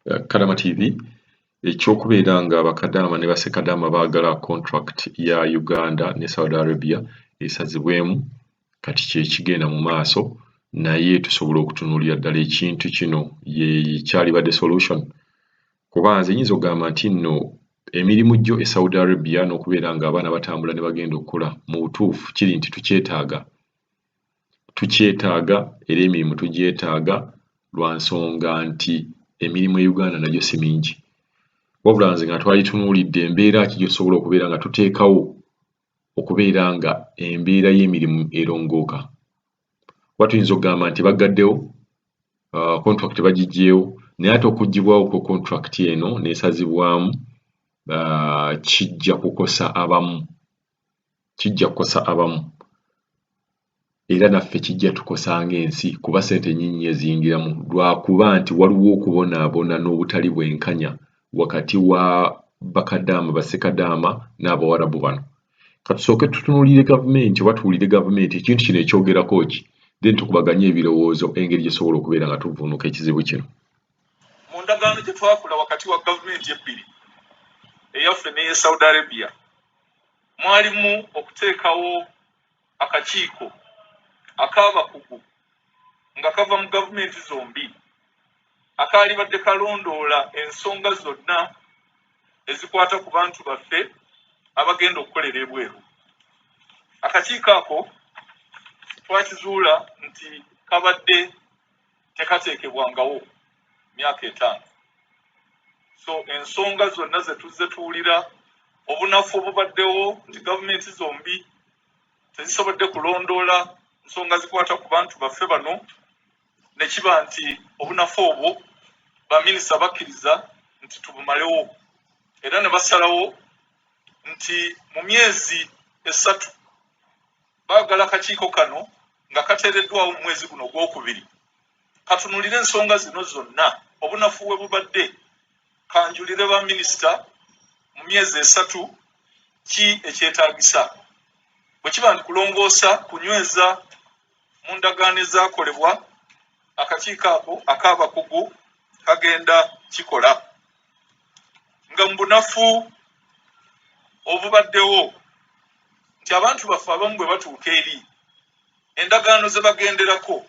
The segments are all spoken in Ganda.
Kadaama TV ekyokubeera nga Bakadaama ne Ssekadaama baagala contract ya Uganda ne Saudi Arabia esazibwemu kati kye kigenda mu maaso naye tusobola okutunuulira ddala ekintu kino kyalibadde solution kuba nze nyinza okugamba nti nno emirimu gyo e Saudi Arabia n'okubeera nga abaana batambula ne bagenda okukola mu butuufu kiri nti tukyetaaga era emirimu tugyetaaga lwa nsonga nti emirimu e Uganda nagyo si mingi wabula nze nga twalitunuulidde embeera ki gyosobola okubeera nga tuteekawo okubeera nga embeera y'emirimu erongooka kuba tuyinza okugamba nti bagaddewo contract bagiggyeewo naye ate okuggibwawo ku contract eno n'esazibwamu kijja kukosa abamu era naffe kijja tukosa ng'ensi kuba ssente nnyingi eziyingiramu lwakuba nti waliwo okubonaabona n'obutali bwenkanya wakati wa Bakadaama Ssekadaama n'Abawarabu bano katusooke tutunuulire gavumenti oba tuwulire gavumenti ekintu kino ekyogerako ki then tukubaganye ebirowoozo engeri gyesobola okubeera nga tuvvuunuka ekizibu kino. Mu ndagaano gye twakola wakati wa gavumenti ebbiri eyaffe n'eya Saudi Arabia mwalimu okuteekawo akakiiko ak'abakugu nga kava mu gavumenti zombi akaalibadde kalondoola ensonga zonna ezikwata ku bantu baffe abagenda okukolera ebweru. Akakiiko ako twakizuula nti kabadde tekateekebwangawo myaka 5. So ensonga zonna ze tuzze tuwulira obunafu obubaddewo nti gavumenti zombi tezisobodde kulondoola nsonga zikwata ku bantu baffe bano ne kiba nti obunafu obwo baminisita bakkiriza nti tubumalewo era ne basalawo nti mu myezi 3 baagala akakiiko kano nga kateereddwawo mu mwezi guno gwokubiri katunulire ensonga zino zonna obunafu we bubadde kanjulire baminisita mu myezi 3 ki ekyetaagisa bwe kiba nti kulongoosa kunyweza mu ndagaano ezaakolebwa akakiiko ako ak'abakugu kagenda kikola nga mu bunafu obubaddewo nti abantu baffe abamu bwe batuuka eri endagaano ze bagenderako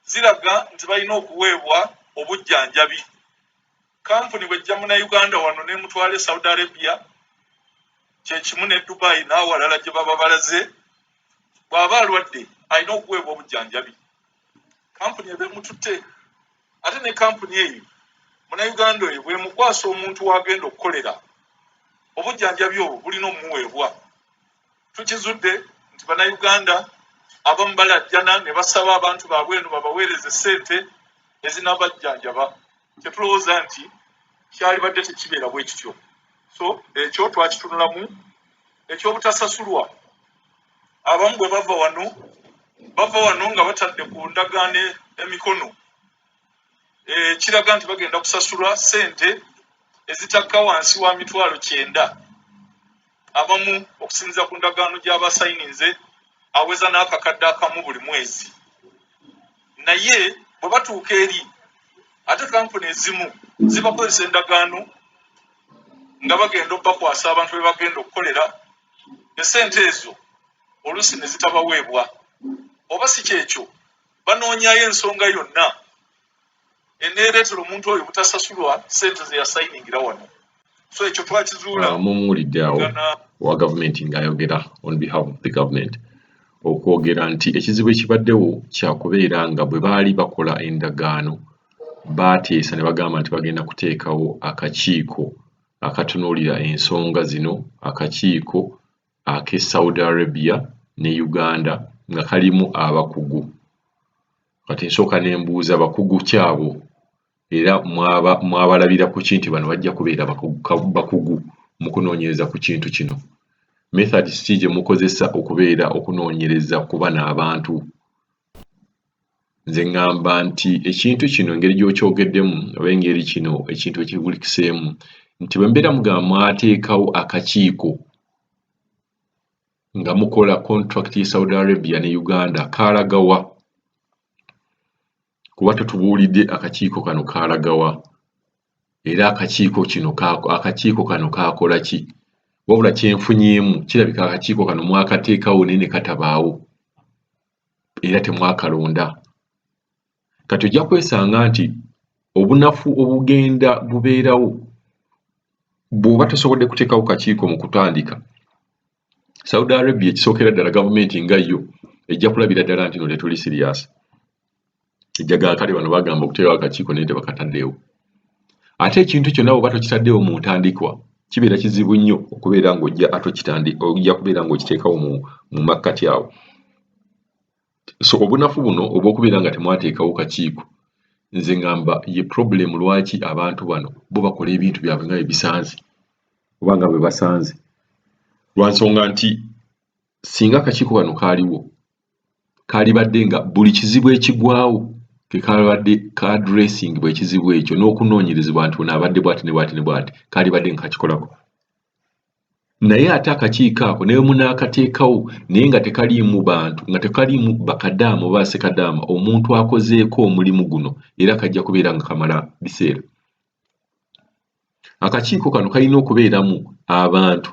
ziraga nti balina okuweebwa obujjanjabi. Kampuni bw'ejja Munnayuganda wano n'emutwala Saudi Arabia kye kimu ne Dubai n'awalala gye baba balaze bw'aba alwadde alina okuweebwa obujjanjabi. Kampuni eba emututte ate ne kampuni eyo Munnayuganda oyo bw'emukwasa omuntu w'agenda okukolera obujjanjabi obwo bulina omumuweebwa. Tukizudde nti Bannayuganda abamu balajjana ne basaba abantu baabwe eno babaweereze ssente ezinabajjanjaba tetulowooza nti kyalibadde tekibeera bwe kityo. So ekyo twakitunulamu ekyobutasasulwa abamu bwe bava wano nga batadde ku ndagaano emikono kiraga nti bagenda kusasulwa ssente ezitakka wansi wa $900 abamu okusinziira ku ndagaano gy'abasayininze aweza n'akakadde akamu buli mwezi. Naye bwe batuuka eri ate kampuni ezimu zibakozesa endagaano nga bagenda okubakwasa abantu be bagenda okukolera essente ezo oluusi ne zitabaweebwa oba si kyekyo banoonyayo ensonga yonna eneereetera omuntu oyo butasasulwa ssente ze yasayiningira wano. So ekyo twakizuula mumuwulidde awo wa gavumenti ng'ayogera on behalf of the government okwogera nti ekizibu ekibaddewo kyakubeera nga bwe baali bakola endagaano baateesa ne bagamba nti bagenda kuteekawo akakiiko akatunuulira ensonga zino akakiiko ak'e Saudi Arabia ne Uganda nga kalimu abakugu. Kati nsooka n'embuuza abakugu kyabo era mwabalabira ku kintu bano bajja kubeera bakugu mu kunoonyereza ku kintu kino. Methods ki gye mukozesa okubeera okunoonyereza ku bano abantu? Nze ngamba nti ekintu kino engeri gy'okyogeddemu oba engeri kino ekintu ekibulikiseemu nti bwe mbeera mugamba mwateekawo akakiiko nga mukola contract ye Saudi Arabia ne Uganda kaalagawa kuba tutubuulidde akakiiko kano kaalagawa era akakiiko kano kakola ki wabula kyenfunyeemu kirabika akakiiko kano mwakateekawo naye ne katabaawo era temwakalonda kati ojja kwesanga nti obunafu obugenda bubeerawo bw'oba tosobodde kuteekawo kakiiko mu kutandika. Saudi Arabia ekisookera ddala gavumenti nga yo ejja kulabira ddala nti no tetuli sirias, ejjaga kale bano bagamba okuteekawo akakiiko naye tebakataddeewo. Ate ekintu kyonna bw'oba tokitaddeewo mu ntandikwa kibeera kizibu nnyo okubeera ojja kubeera ng'okiteekawo mu makkati awo. So obunafu buno obw'okubeera nga temwateekawo kakiiko nze ngamba ye problem lwaki abantu bano bo bakola ebintu byabwe nga ebisanze oba nga bwe basanze. Lwa nsonga nti singa akakiiko kano kaaliwo kaalibadde nga buli kizibu ekigwawo ke kaalibadde ka addressing bwe ekizibu ekyo n'okunoonyerezebwa nti ono abadde bw'ati ne bw'ati ne bw'ati kaalibadde nga kakikolako. Naye ate akakiiko ako naye munaakateekawo naye nga tekaliimu bantu nga tekaliimu bakadaama oba ssekadaama omuntu akozeeko omulimu guno era kajja kubeera nga kamala biseera. Akakiiko kano kalina okubeeramu abantu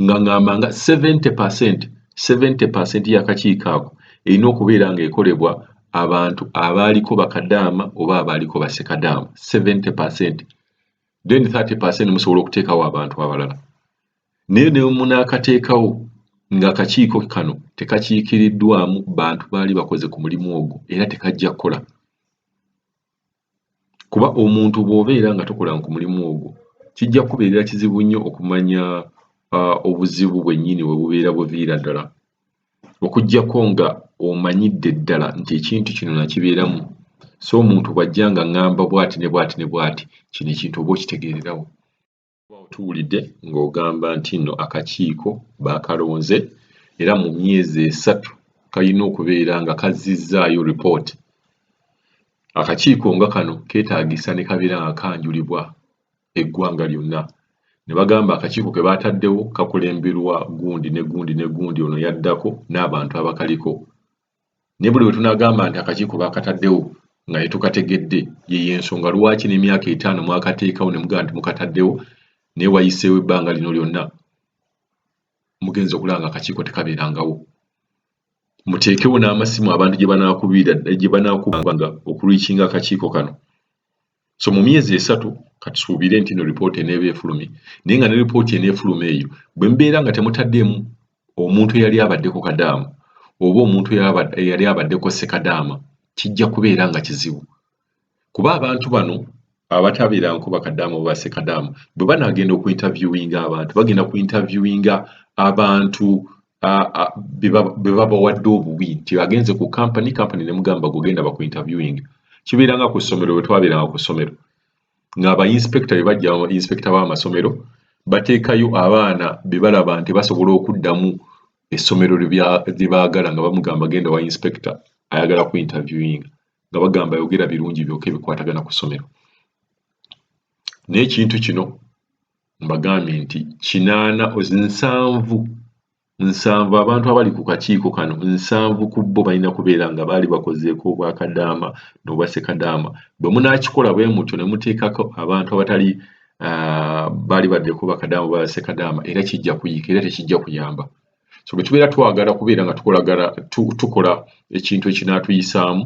nga ngamba nga 70% y'akakiiko ako erina okubeera nga ekolebwa abantu abaaliko bakadaama oba abaaliko bassekadaama 70%, then 30% musobola okuteekawo abantu abalala. Naye ne munaakateekawo nga akakiiko kano tekakiikiriddwamu bantu baali bakoze ku mulimu ogwo era tekajja kukola. Kuba omuntu bw'obeera nga tokola ku mulimu ogwo kijja kubeerera kizibu nnyo okumanya obuzibu bwennyini bwe bubeera buviira ddala okuggyako nga omanyidde ddala nti ekintu kino nakibeeramu, so omuntu bw'ajja nga ŋŋamba bw'ati ne bw'ati ne bw'ati kino ekintu oba okitegeererawo. Otuwulidde ng'ogamba nti nno akakiiko baakalonze era mu myezi 3 kalina okubeera nga kazzizaayo ripooti. Akakiiko nga kano keetaagisa ne kabeera nga kanjulibwa eggwanga lyonna. Ne bagamba akakiiko ke baataddewo kakulemberwa gundi ne gundi ne gundi ono yaddako n'abantu abakaliko. Ne buli bwe tunaagamba nti akakiiko baakataddewo nga ne tukategedde ye ensonga lwaki n'emyaka 5 mwakateekawo ne mugamba nti mukataddewo naye wayiseewo ebbanga lino lyonna mugenza okulaba nga akakiiko tekabeerangawo. Muteekewo n'amasimu abantu gye banaakubanga okuliikinga akakiiko kano. So mu myezi 3 katusuubire nti no ripooti eneeba efulumye, naye nga ne ripooti eneefuluma eyo bwe mbeera nga temutaddeemu omuntu eyali abaddeko kadaama oba omuntu eyali abaddeko ssekadaama kijja kubeera nga kizibu. Kuba abantu bano abatabeerangako bakadaama oba ssekadaama bwe banaagenda okuinterviewinga abantu bagenda kuinterviewinga abantu be babawadde obuwi nti agenze ku kampani ne mugamba gugenda bakuinterviewinga. Kibeera nga ku ssomero bwe twabeeranga ku ssomero ng'aba inspector be bajja inspector b'amasomero bateekayo abaana be balaba nti basobola okuddamu essomero lye baagala nga bamugamba genda wa inspector ayagala ku interviewinga nga bagamba yogera birungi byokka ebikwatagana ku ssomero. N'ekintu kino mbagambye nti 7 abantu abali ku kakiiko kano 7 ku bo balina kubeera nga baali bakozeeko obwakadaama n'obwa ssekadaama. Bwe munaakikola bwe mutyo ne muteekako abantu abatali baali baddeko bakadaama oba ssekadaama era kijja kuyiika era tekijja kuyamba. So bwe tubeera twagala kubeera nga tukola ekintu ekinaatuyisaamu,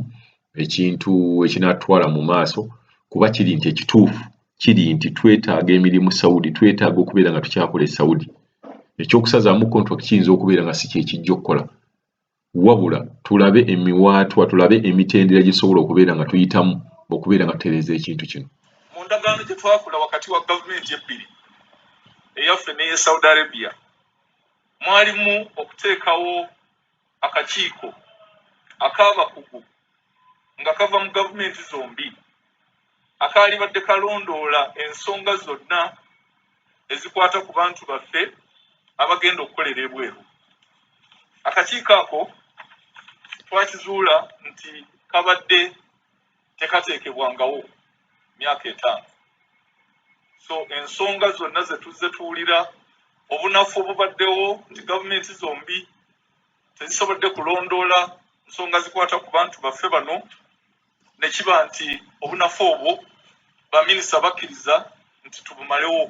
ekintu ekinaatutwala mu maaso, kuba kiri nti ekituufu kiri nti twetaaga emirimu Saudi, twetaaga okubeera nga tukyakola Saudi. Ekyokusazaamu kontulakiti kiyinza okubeera nga si kyekijja okukola, wabula tulabe emiwaatwa, tulabe emitendera gisobola okubeera nga tuyitamu okubeera nga tutereeza ekintu kino. Mu ndagaano gye twakola wakati wa gavumenti ebbiri eyaffe n'eya Saudi Arabia mwalimu okuteekawo akakiiko ak'abakugu nga kava mu gavumenti zombi akaalibadde kalondoola ensonga zonna ezikwata ku bantu baffe abagenda okukolera ebweru. Akakiiko ako twakizuula nti kabadde tekateekebwangawo myaka 5. So ensonga zonna ze tuzze tuwulira obunafu obubaddewo nti gavumenti zombi tezisobodde kulondoola nsonga zikwata ku bantu baffe bano ne kiba nti obunafu obwo baminisita bakkiriza nti tubumalewo